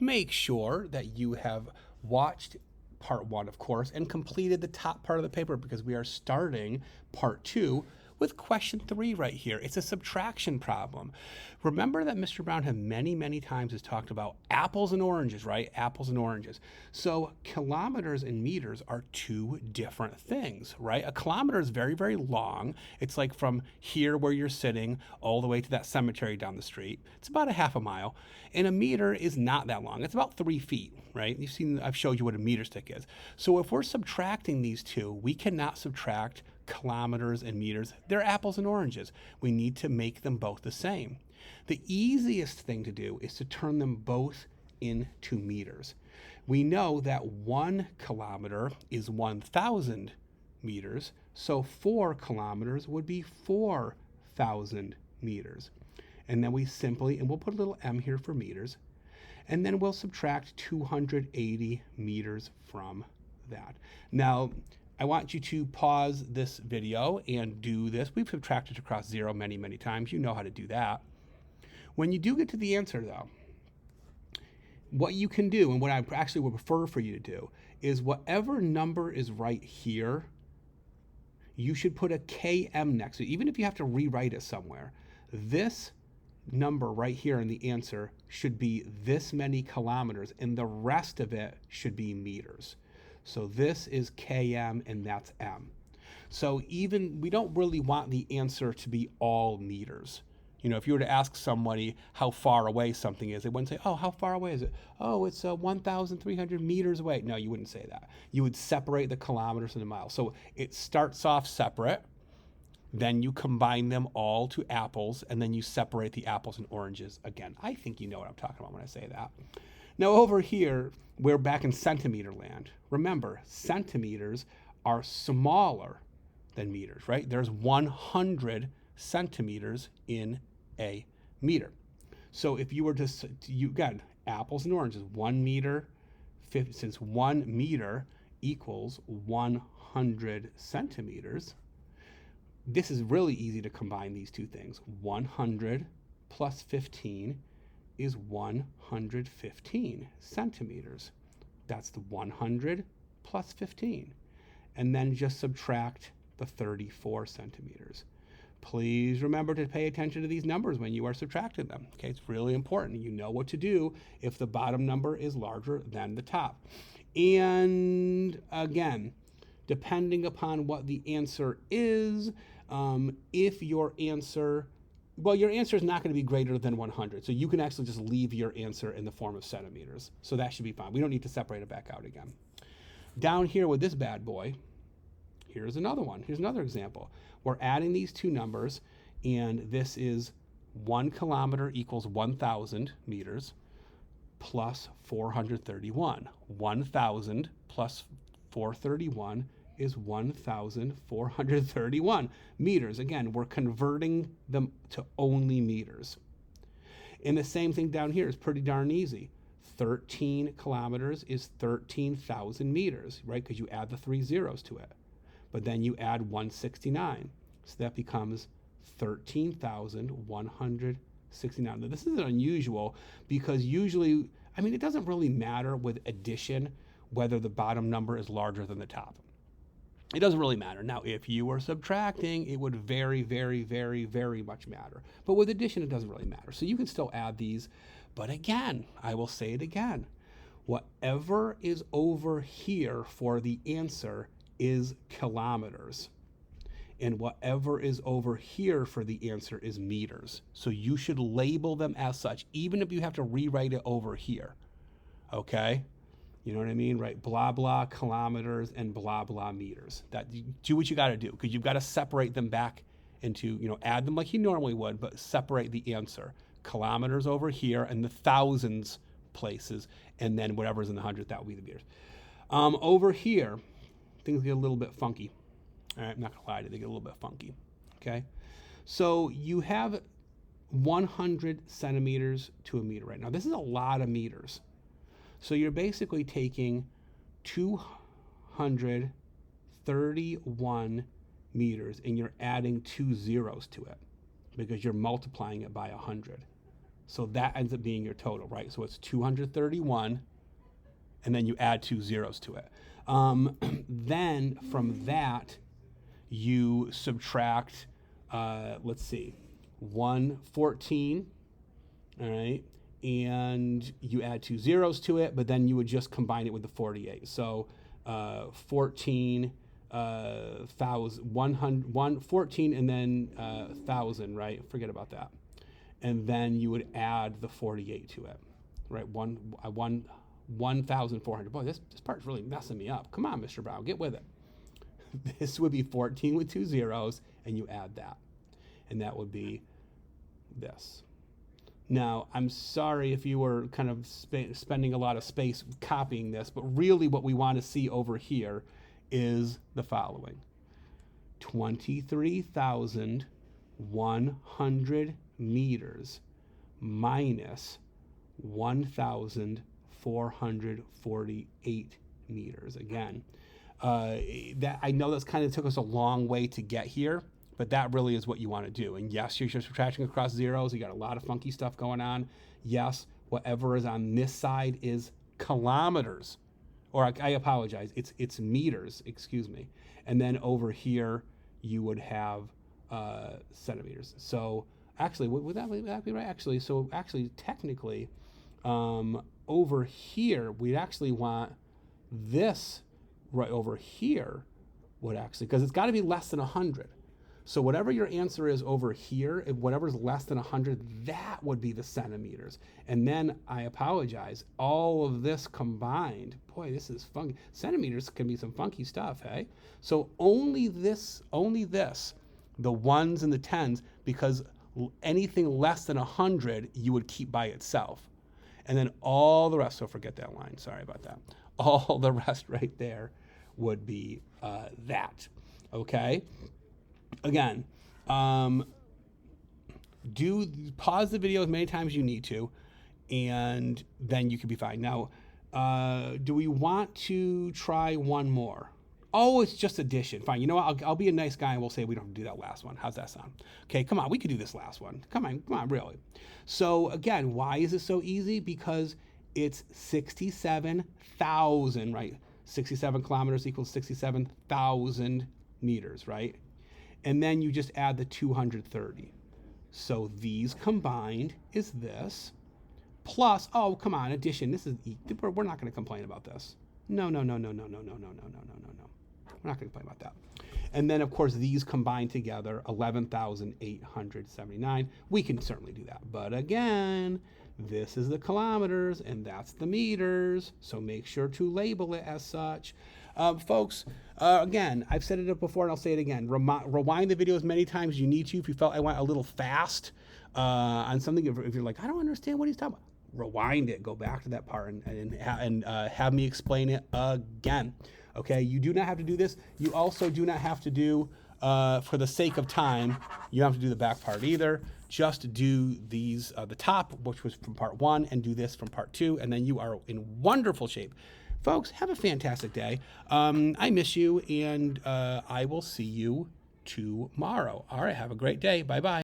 make sure that you have watched part one, of course, and completed the top part of the paper because we are starting part two with question three right here. It's a subtraction problem. Remember that Mr. Brown had many, many times has talked about apples and oranges, right? Apples and oranges. So kilometers and meters are two different things, right? A kilometer is very, very long. It's like from here where you're sitting all the way to that cemetery down the street. It's about a half a mile. And a meter is not that long. It's about 3 feet, right? I've showed you what a meter stick is. So if we're subtracting these two, we cannot subtract kilometers and meters. They're apples and oranges. We need to make them both the same. The easiest thing to do is to turn them both into meters. We know that 1 kilometer is 1,000 meters, so 4 kilometers would be 4,000 meters. And then and we'll put a little m here for meters, and then we'll subtract 280 meters from that. Now, I want you to pause this video and do this. We've subtracted across zero many, many times. You know how to do that. When you do get to the answer, though, what you can do, and what I actually would prefer for you to do, is whatever number is right here, you should put a km next to it, even if you have to rewrite it somewhere. This number right here in the answer should be this many kilometers, and the rest of it should be meters. So this is km and that's m. So we don't really want the answer to be all meters. You know, if you were to ask somebody how far away something is, they wouldn't say, oh, how far away is it? Oh, it's 1,300 meters away. No, you wouldn't say that. You would separate the kilometers and the miles. So it starts off separate, then you combine them all to apples, and then you separate the apples and oranges again. I think you know what I'm talking about when I say that. Now over here, we're back in centimeter land. Remember, centimeters are smaller than meters, right? There's 100 centimeters in a meter. So if you were to, you got apples and oranges, 1 meter, since 1 meter equals 100 centimeters, this is really easy to combine these two things. 100 plus 15 is 115 centimeters. That's the 100 plus 15. And then just subtract the 34 centimeters. Please remember to pay attention to these numbers when you are subtracting them. Okay, it's really important. You know what to do if the bottom number is larger than the top. And again, depending upon what the answer is, if your answer is not going to be greater than 100. So you can actually just leave your answer in the form of centimeters. So that should be fine. We don't need to separate it back out again. Down here with this bad boy, here's another one. Here's another example. We're adding these two numbers, and this is 1 kilometer equals 1,000 meters plus 431. 1,000 plus 431 is 1,431 meters. Again, we're converting them to only meters. And the same thing down here is pretty darn easy. 13 kilometers is 13,000 meters, right? Because you add the 3 zeros to it. But then you add 169. So that becomes 13,169. Now, this is unusual because usually, it doesn't really matter with addition whether the bottom number is larger than the top. It doesn't really matter. Now, if you were subtracting, it would very, very, very, very much matter. But with addition, it doesn't really matter. So you can still add these. But again, I will say it again. Whatever is over here for the answer is kilometers. And whatever is over here for the answer is meters. So you should label them as such, even if you have to rewrite it over here. Okay? You know what I mean, right? Blah, blah, kilometers and blah, blah, meters. Do what you got to do, because you've got to separate them back into, add them like you normally would, but separate the answer. Kilometers over here and the thousands places, and then whatever's in the hundredth, that will be the meters. Over here, things get a little bit funky. All right, I'm not going to lie to you, they get a little bit funky. Okay? So you have 100 centimeters to a meter right now. This is a lot of meters. So you're basically taking 231 meters and you're adding 2 zeros to it because you're multiplying it by 100. So that ends up being your total, right? So it's 231, and then you add 2 zeros to it. Then from that, you subtract, let's see, 114, all right? And you add 2 zeros to it, but then you would just combine it with the 48. So 14, 114, and then 1,000, right? Forget about that. And then you would add the 48 to it, right? 1,400. Boy, this part's really messing me up. Come on, Mr. Brown, get with it. This would be 14 with 2 zeros, and you add that. And that would be this. Now, I'm sorry if you were kind of spending a lot of space copying this, but really what we want to see over here is the following. 23,100 meters minus 1,448 meters. Again, that I know that's kind of took us a long way to get here, but that really is what you want to do. And yes, you're subtracting across zeros. You got a lot of funky stuff going on. Yes, whatever is on this side is kilometers, or I apologize, it's meters, excuse me. And then over here, you would have centimeters. So actually, would that be right? Actually, so actually, technically, over here, we'd actually want this right over here would actually, because it's got to be less than 100. So whatever your answer is over here, if whatever's less than 100, that would be the centimeters. And then, I apologize, all of this combined, boy, this is funky. Centimeters can be some funky stuff, hey? So only this, the ones and the tens, because anything less than 100, you would keep by itself. And then all the rest, so forget that line, sorry about that. All the rest right there would be that, okay? Again, pause the video as many times as you need to, and then you can be fine. Now, do we want to try one more? Oh, it's just addition. Fine. You know what? I'll be a nice guy and we'll say we don't have to do that last one. How's that sound? Okay, come on. We could do this last one. Come on, really. So again, why is it so easy? Because it's 67,000, right? 67 kilometers equals 67,000 meters, right? And then you just add the 230. So these combined is this, plus, oh, come on, addition. This is, we're not going to complain about this. No. We're not going to complain about that. And then, of course, these combined together, 11,879. We can certainly do that. But again, this is the kilometers, and that's the meters. So make sure to label it as such. Folks, again, I've said it before and I'll say it again. Rewind the video as many times as you need to. If you felt I went a little fast on something, if you're like, I don't understand what he's talking about, rewind it, go back to that part and have me explain it again. Okay, you do not have to do this. You also do not have to do, for the sake of time, you don't have to do the back part either. Just do these, the top, which was from part 1, and do this from part 2, and then you are in wonderful shape. Folks, have a fantastic day. I miss you, and I will see you tomorrow. All right, have a great day. Bye-bye.